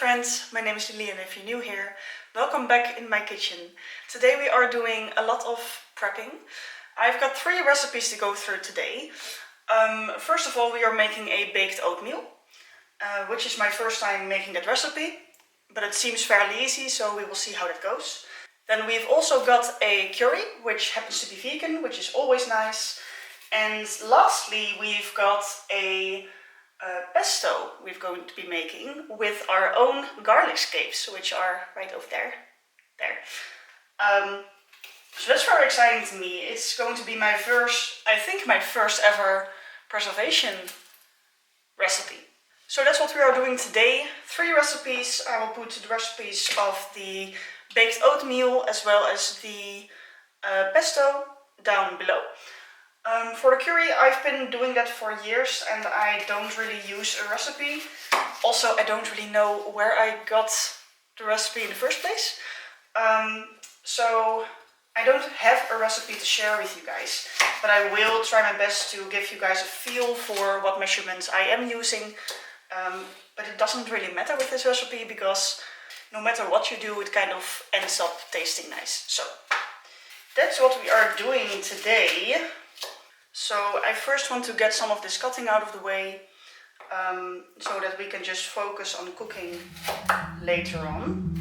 friends, my name is Lily and if you're new here, welcome back in my kitchen. Today we are doing a lot of prepping. I've got 3 recipes to go through today. First of all, we are making a baked oatmeal, which is my first time making that recipe, but it seems fairly easy, so we will see how that goes. Then we've also got a curry, which happens to be vegan, which is always nice. And lastly, we've got a pesto we're going to be making with our own garlic scapes, which are right over there. So that's very exciting to me. It's going to be my first ever preservation recipe. So that's what we are doing today. 3 recipes. I will put the recipes of the baked oatmeal as well as the pesto down below. For the curry, I've been doing that for years and I don't really use a recipe. Also, I don't really know where I got the recipe in the first place. So I don't have a recipe to share with you guys, but I will try my best to give you guys a feel for what measurements I am using. But it doesn't really matter with this recipe because no matter what you do, it kind of ends up tasting nice. So that's what we are doing today. So I first want to get some of this cutting out of the way, so that we can just focus on cooking later on.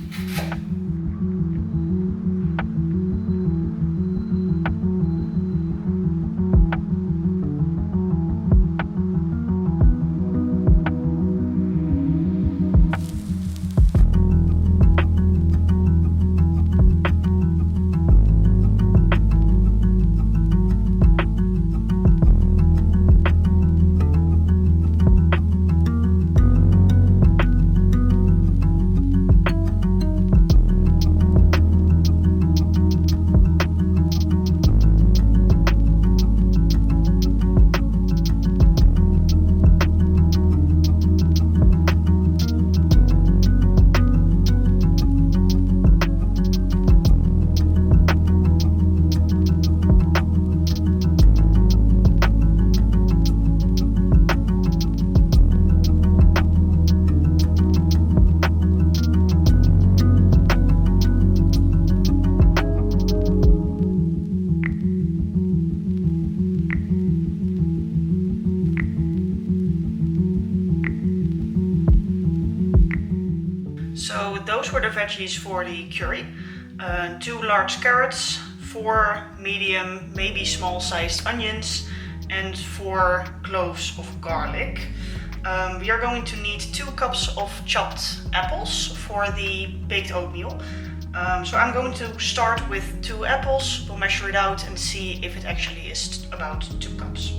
So those were the veggies for the curry. 2 large carrots, 4 medium, maybe small sized onions, and 4 cloves of garlic. We are going to need 2 cups of chopped apples for the baked oatmeal. So I'm going to start with 2 apples, we'll measure it out and see if it actually is about 2 cups.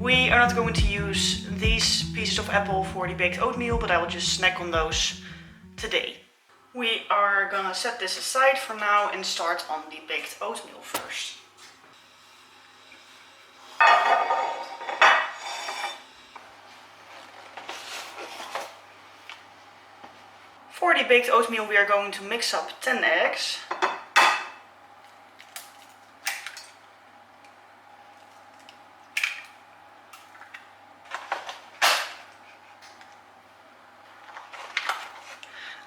We are not going to use these pieces of apple for the baked oatmeal, but I will just snack on those today. We are gonna set this aside for now and start on the baked oatmeal first. For the baked oatmeal we are going to mix up 10 eggs.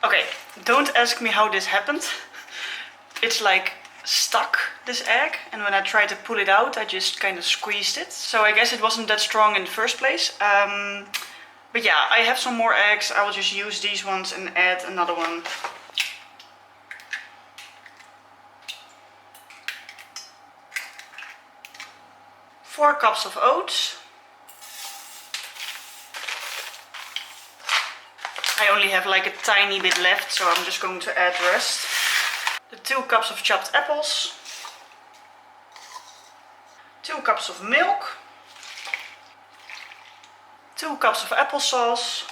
Okay, don't ask me how this happened. It's like stuck, this egg, and when I tried to pull it out I just kind of squeezed it. So I guess it wasn't that strong in the first place. But yeah, I have some more eggs. I will just use these ones and add another one. 4 cups of oats. I only have like a tiny bit left, so I'm just going to add the rest. The 2 cups of chopped apples. 2 cups of milk. 2 cups of applesauce.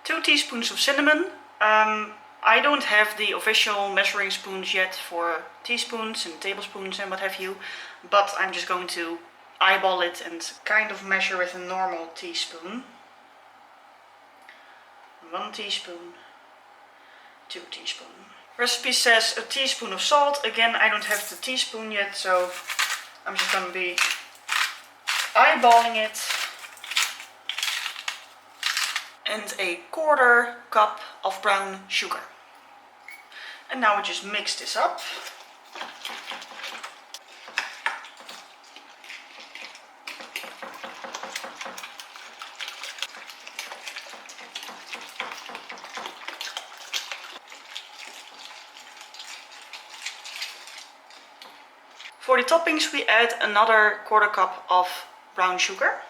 2 teaspoons of cinnamon. I don't have the official measuring spoons yet for teaspoons and tablespoons and what have you, but I'm just going to eyeball it and kind of measure with a normal teaspoon. 1 teaspoon, 2 teaspoons. Recipe says a teaspoon of salt. Again, I don't have the teaspoon yet, so I'm just going to be eyeballing it. And a 1/4 cup of brown sugar. And now we just mix this up. For the toppings we add another 1/4 cup of brown sugar.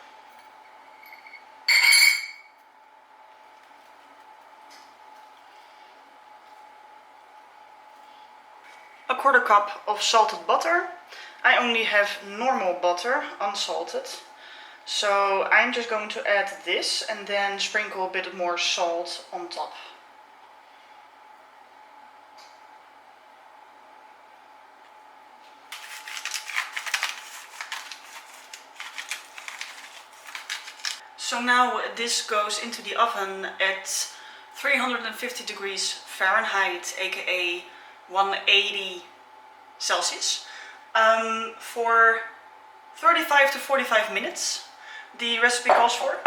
A 1/4 cup of salted butter. I only have normal butter, unsalted. So I'm just going to add this and then sprinkle a bit more salt on top. So now this goes into the oven at 350 degrees Fahrenheit, aka 180 Celsius, for 35 to 45 minutes. The recipe calls for.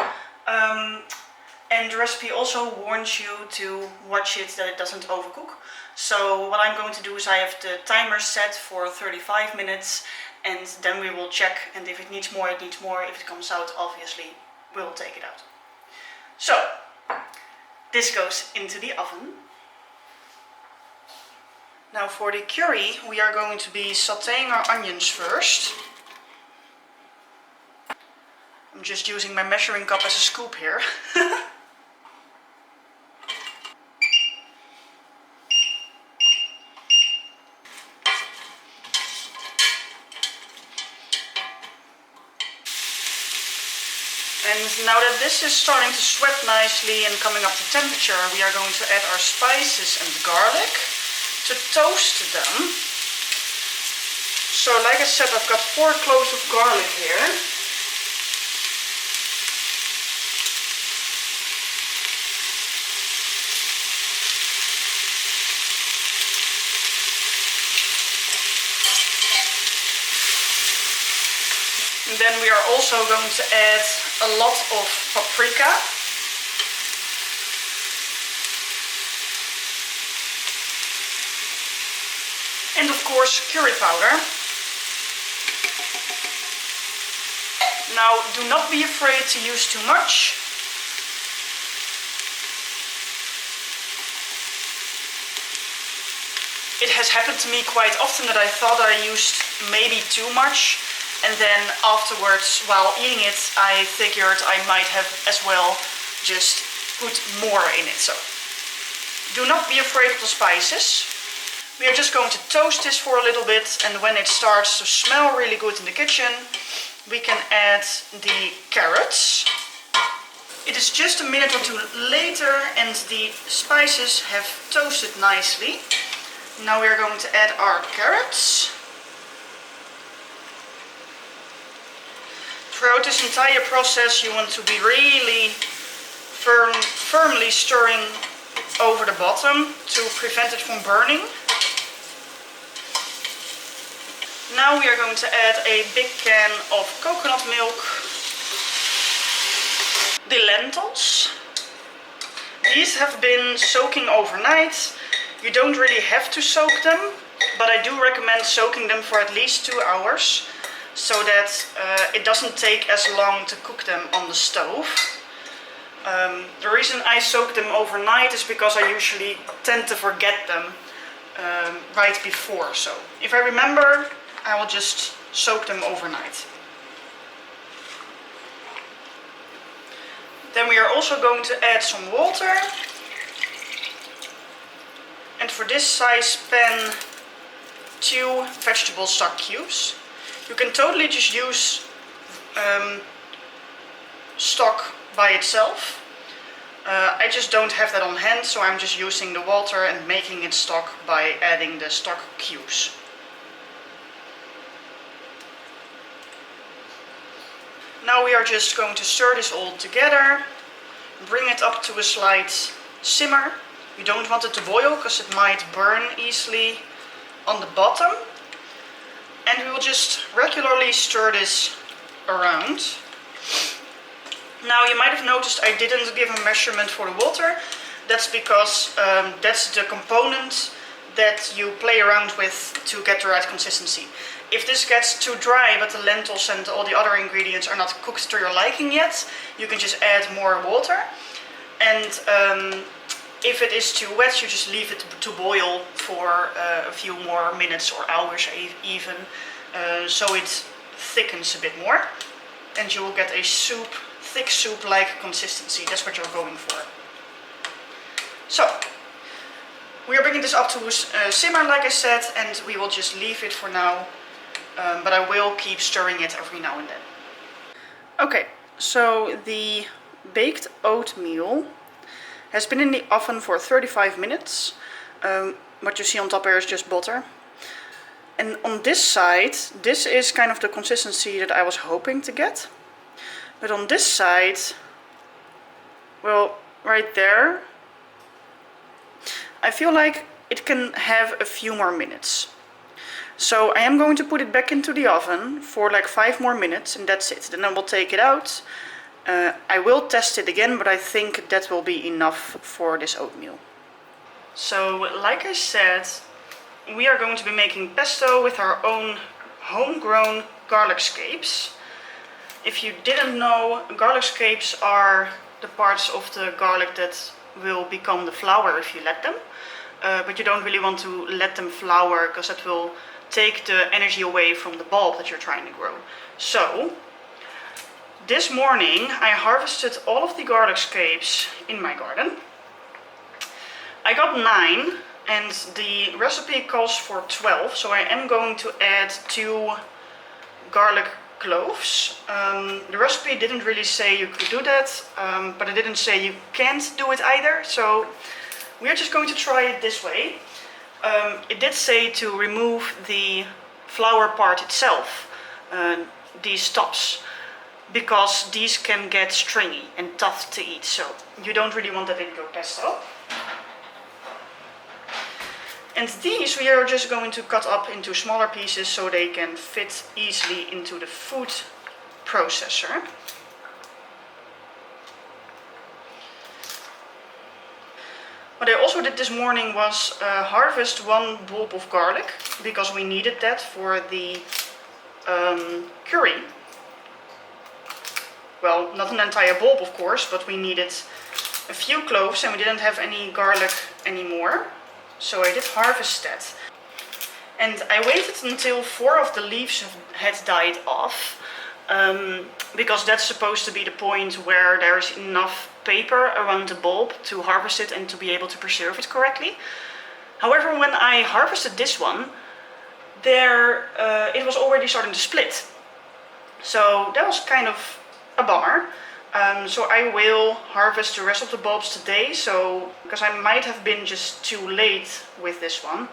And the recipe also warns you to watch it that it doesn't overcook. So what I'm going to do is I have the timer set for 35 minutes and then we will check, and if it needs more, it needs more. If it comes out, obviously we'll take it out. So this goes into the oven. Now for the curry, we are going to be sautéing our onions first. I'm just using my measuring cup as a scoop here. And now that this is starting to sweat nicely and coming up to temperature, we are going to add our spices and garlic to toast them. So like I said, I've got 4 cloves of garlic here. And then we are also going to add a lot of paprika. And of course curry powder. Now do not be afraid to use too much. It has happened to me quite often that I thought I used maybe too much. And then afterwards, while eating it, I figured I might have as well just put more in it. So do not be afraid of the spices. We are just going to toast this for a little bit, and when it starts to smell really good in the kitchen, we can add the carrots. It is just a minute or two later and the spices have toasted nicely. Now we are going to add our carrots. Throughout this entire process you want to be really firmly stirring over the bottom to prevent it from burning. Now we are going to add a big can of coconut milk. The lentils. These have been soaking overnight. You don't really have to soak them, but I do recommend soaking them for at least 2 hours. So that it doesn't take as long to cook them on the stove. The reason I soak them overnight is because I usually tend to forget them. right before. So if I remember, I will just soak them overnight. Then we are also going to add some water. And for this size pan, 2 vegetable stock cubes. You can totally just use stock by itself. I just don't have that on hand, so I'm just using the water and making it stock by adding the stock cubes. Now we are just going to stir this all together, bring it up to a slight simmer. You don't want it to boil because it might burn easily on the bottom. And we will just regularly stir this around. Now you might have noticed I didn't give a measurement for the water. That's because that's the component that you play around with to get the right consistency. If this gets too dry but the lentils and all the other ingredients are not cooked to your liking yet, you can just add more water. And if it is too wet, you just leave it to boil for a few more minutes or hours even, so it thickens a bit more. And you will get a soup, thick soup-like consistency. That's what you're going for. So, we are bringing this up to a simmer, like I said, and we will just leave it for now. But I will keep stirring it every now and then. Okay, so the baked oatmeal has been in the oven for 35 minutes. What you see on top here is just butter. And on this side, this is kind of the consistency that I was hoping to get. But on this side, well, right there, I feel like it can have a few more minutes. So I am going to put it back into the oven for like 5 more minutes and that's it. Then I will take it out. I will test it again, but I think that will be enough for this oatmeal. So, like I said, we are going to be making pesto with our own homegrown garlic scapes. If you didn't know, garlic scapes are the parts of the garlic that will become the flour if you let them. But you don't really want to let them flour because that will take the energy away from the bulb that you're trying to grow. So, this morning I harvested all of the garlic scapes in my garden. I got 9 and the recipe calls for 12, so I am going to add 2 garlic cloves. The recipe didn't really say you could do that, but it didn't say you can't do it either, so we're just going to try it this way. It did say to remove the flour part itself, these tops, because these can get stringy and tough to eat, so you don't really want that in your pesto. And these we are just going to cut up into smaller pieces so they can fit easily into the food processor. What I also did this morning was harvest 1 bulb of garlic, because we needed that for the curry. Well, not an entire bulb of course, but we needed a few cloves and we didn't have any garlic anymore. So I did harvest that. And I waited until 4 of the leaves had died off, because that's supposed to be the point where there is enough paper around the bulb to harvest it and to be able to preserve it correctly. However, when I harvested this one, it was already starting to split. So that was kind of a bummer. So I will harvest the rest of the bulbs today, because I might have been just too late with this one.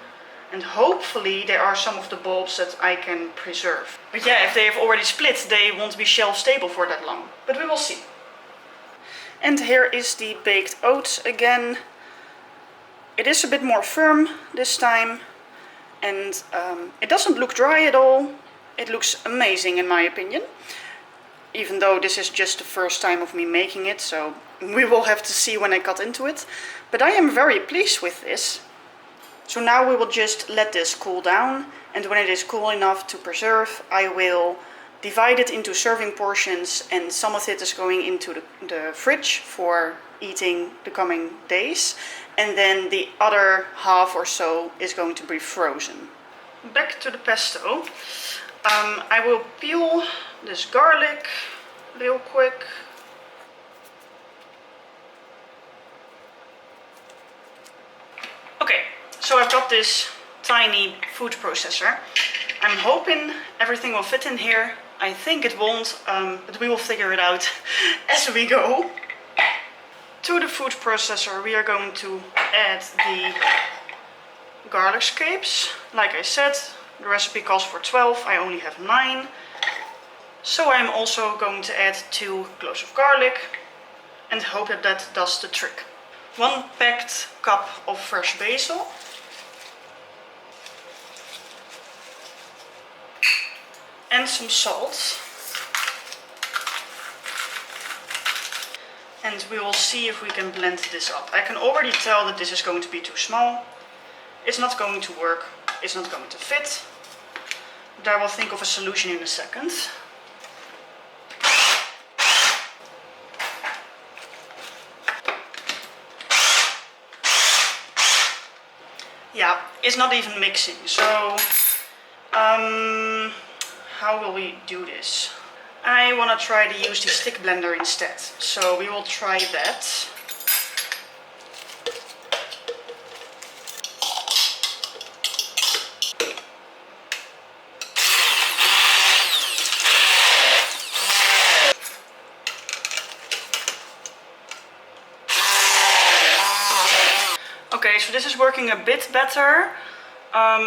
And hopefully there are some of the bulbs that I can preserve. But yeah, if they have already split, they won't be shelf stable for that long. But we will see. And here is the baked oats again. It is a bit more firm this time. And it doesn't look dry at all. It looks amazing in my opinion. Even though this is just the first time of me making it, so we will have to see when I cut into it. But I am very pleased with this. So now we will just let this cool down, and when it is cool enough to preserve, I will divide it into serving portions, and some of it is going into the fridge for eating the coming days, and then the other half or so is going to be frozen. Back to the pesto. I will peel this garlic real quick. Okay, so I've got this tiny food processor. I'm hoping everything will fit in here. I think it won't, but we will figure it out as we go. To the food processor we are going to add the garlic scapes. Like I said, the recipe calls for 12, I only have 9. So I'm also going to add 2 cloves of garlic and hope that that does the trick. 1 packed cup of fresh basil. And some salt. And we will see if we can blend this up. I can already tell that this is going to be too small. It's not going to work. It's not going to fit. But I will think of a solution in a second. Yeah, it's not even mixing. So, how will we do this? I want to try to use the stick blender instead, so we will try that. Okay, so this is working a bit better.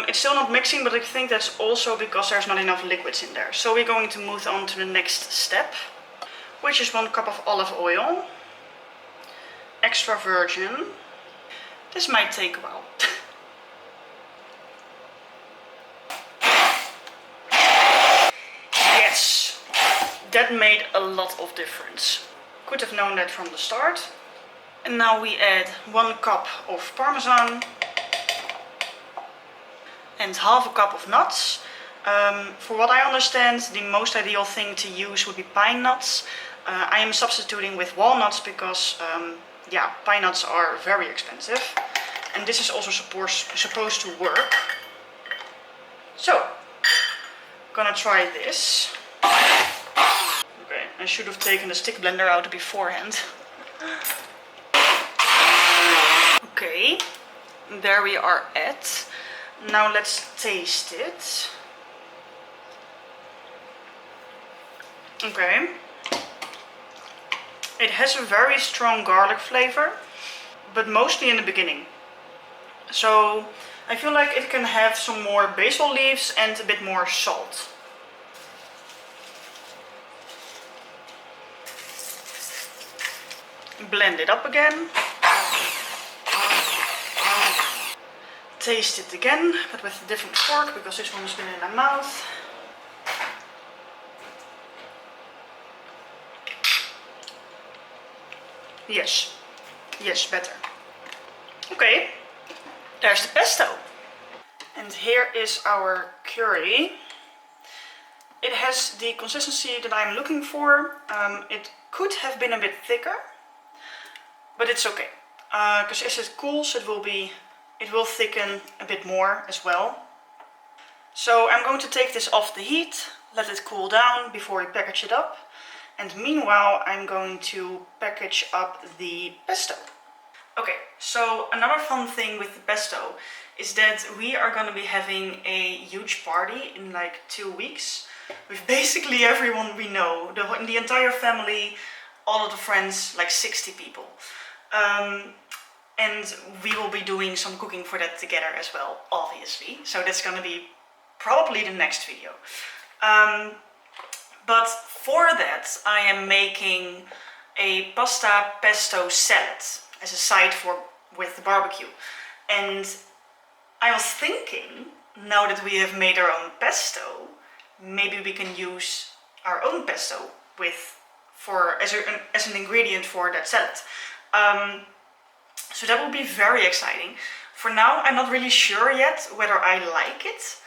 It's still not mixing, but I think that's also because there's not enough liquids in there. So we're going to move on to the next step, which is 1 cup of olive oil, extra virgin. This might take a while. Yes, that made a lot of difference. Could have known that from the start. And now we add 1 cup of parmesan and half a cup of nuts. For what I understand, the most ideal thing to use would be pine nuts. I am substituting with walnuts because yeah, pine nuts are very expensive. And this is also supposed to work. So, gonna try this. Okay, I should have taken the stick blender out beforehand. Okay, there we are at. Now let's taste it. Okay. It has a very strong garlic flavor, but mostly in the beginning. So I feel like it can have some more basil leaves and a bit more salt. Blend it up again. Taste it again, but with a different fork because this one has been in my mouth. Yes, yes, better. Okay, there's the pesto. And here is our curry. It has the consistency that I'm looking for. It could have been a bit thicker, but it's okay. Because as it cools, it will thicken a bit more as well. So I'm going to take this off the heat, let it cool down before we package it up. And meanwhile, I'm going to package up the pesto. Okay, so another fun thing with the pesto is that we are going to be having a huge party in like 2 weeks with basically everyone we know, the entire family, all of the friends, like 60 people. And we will be doing some cooking for that together as well, obviously. So that's going to be probably the next video. But for that, I am making a pasta pesto salad as a side with the barbecue. And I was thinking, now that we have made our own pesto, maybe we can use our own pesto as an ingredient for that salad. So that will be very exciting. For now, I'm not really sure yet whether I like it.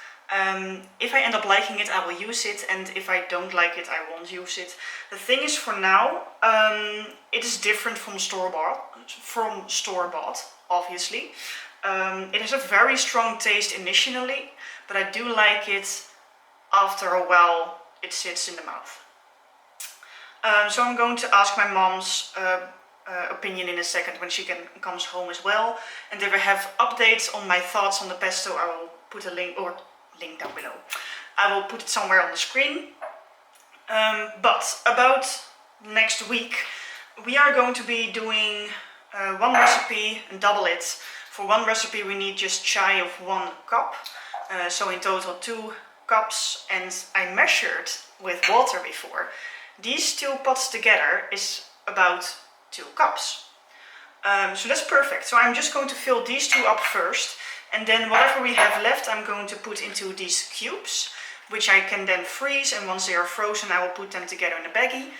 If I end up liking it, I will use it, and if I don't like it, I won't use it. The thing is, for now, it is different from store-bought, obviously. It has a very strong taste initially, but I do like it after a while. It sits in the mouth. So I'm going to ask my mom's opinion in a second when she comes home as well. And if I have updates on my thoughts on the pesto, I will put a link down below. I will put it somewhere on the screen. But about next week, we are going to be doing one recipe and double it. For one recipe we need just shy of 1 cup, so in total 2 cups, and I measured with water before. These 2 pots together is about 2 cups. So that's perfect. So I'm just going to fill these 2 up first, and then whatever we have left I'm going to put into these cubes, which I can then freeze, and once they are frozen I will put them together in a baggie.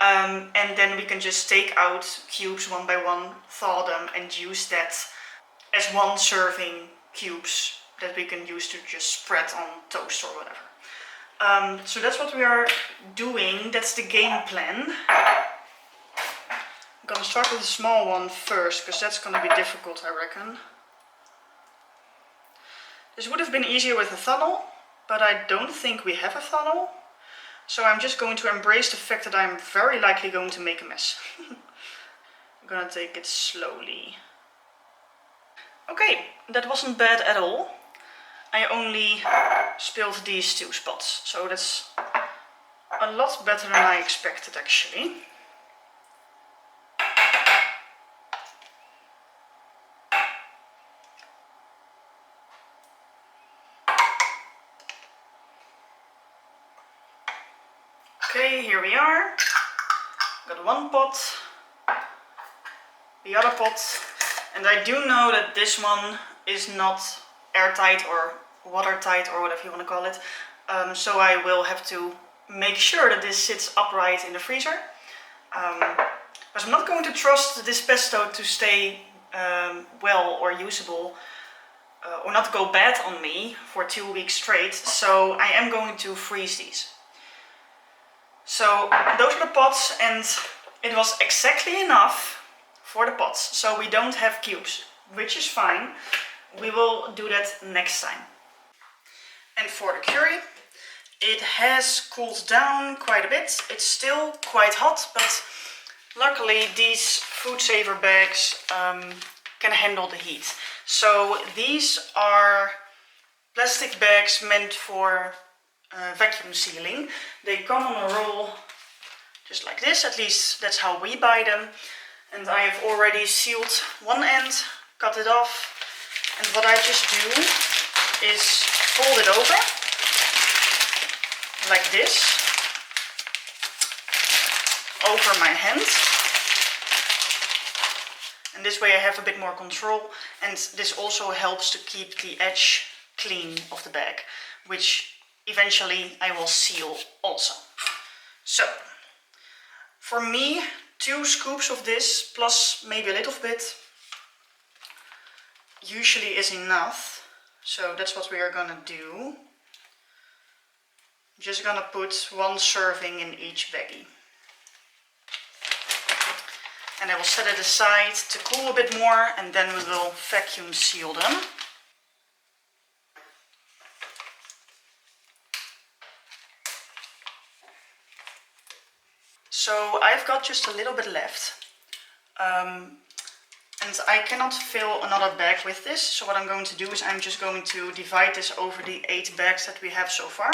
And then we can just take out cubes one by one, thaw them, and use that as 1 serving cubes that we can use to just spread on toast or whatever. So that's what we are doing. That's the game plan. I'm gonna start with a small one first, because that's gonna be difficult, I reckon. This would have been easier with a funnel, but I don't think we have a funnel. So I'm just going to embrace the fact that I'm very likely going to make a mess. I'm gonna take it slowly. Okay, that wasn't bad at all. I only spilled these 2 spots, so that's a lot better than I expected actually. Okay, here we are. Got 1 pot, the other pot, and I do know that this one is not airtight or watertight or whatever you want to call it. So I will have to make sure that this sits upright in the freezer. Because I'm not going to trust this pesto to stay well or usable or not go bad on me for 2 weeks straight. So I am going to freeze these. So those are the pots, and it was exactly enough for the pots. So we don't have cubes, which is fine. We will do that next time. And for the curry, it has cooled down quite a bit. It's still quite hot, but luckily these food saver bags can handle the heat. So these are plastic bags meant for vacuum sealing. They come on a roll just like this, at least that's how we buy them. And I have already sealed one end, cut it off, and what I just do is fold it over like this over my hand, and this way I have a bit more control, and this also helps to keep the edge clean of the bag, which eventually I will seal also. So for me, 2 scoops of this plus maybe a little bit usually is enough. So that's what we are gonna do. I'm just gonna put 1 serving in each baggie. And I will set it aside to cool a bit more, and then we will vacuum seal them. So I've got just a little bit left, and I cannot fill another bag with this. So what I'm going to do is I'm just going to divide this over the 8 bags that we have so far,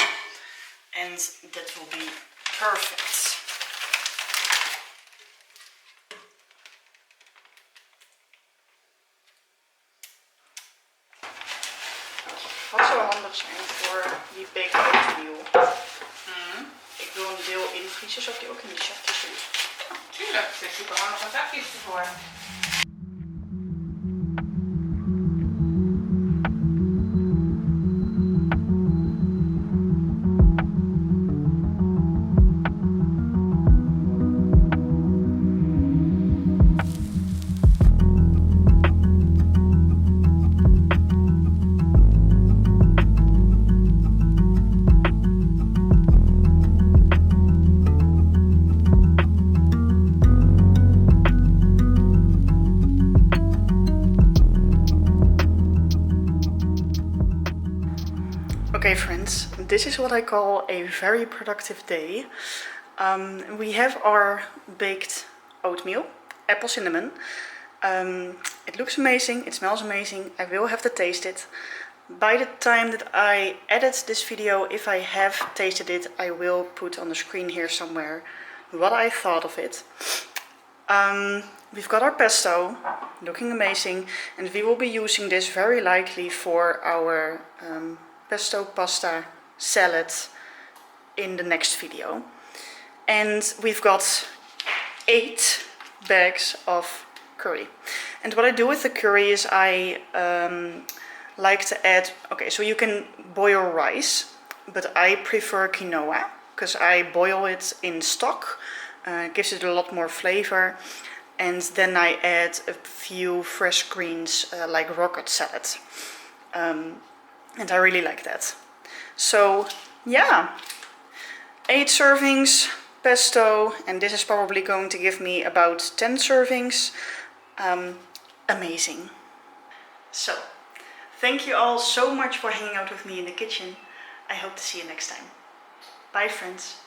and that will be perfect. Wat zou handig zijn voor die baked oatmeal? Ik wil een deel invriezen, zodat die ook in die zakjes doet. Tuurlijk, er zit super handige zakjes ervoor. friends, this is what I call a very productive day. We have our baked oatmeal, apple cinnamon. It looks amazing, it smells amazing, I will have to taste it. By the time that I edit this video, if I have tasted it, I will put on the screen here somewhere what I thought of it. We've got our pesto, looking amazing, and we will be using this very likely for our pesto pasta salad in the next video. And we've got 8 bags of curry. And what I do with the curry is I like to add, okay, so you can boil rice, but I prefer quinoa because I boil it in stock. It gives it a lot more flavor. And then I add a few fresh greens like rocket salad. And I really like that. So yeah, 8 servings pesto, and this is probably going to give me about 10 servings. Amazing. So, thank you all so much for hanging out with me in the kitchen. I hope to see you next time. Bye friends.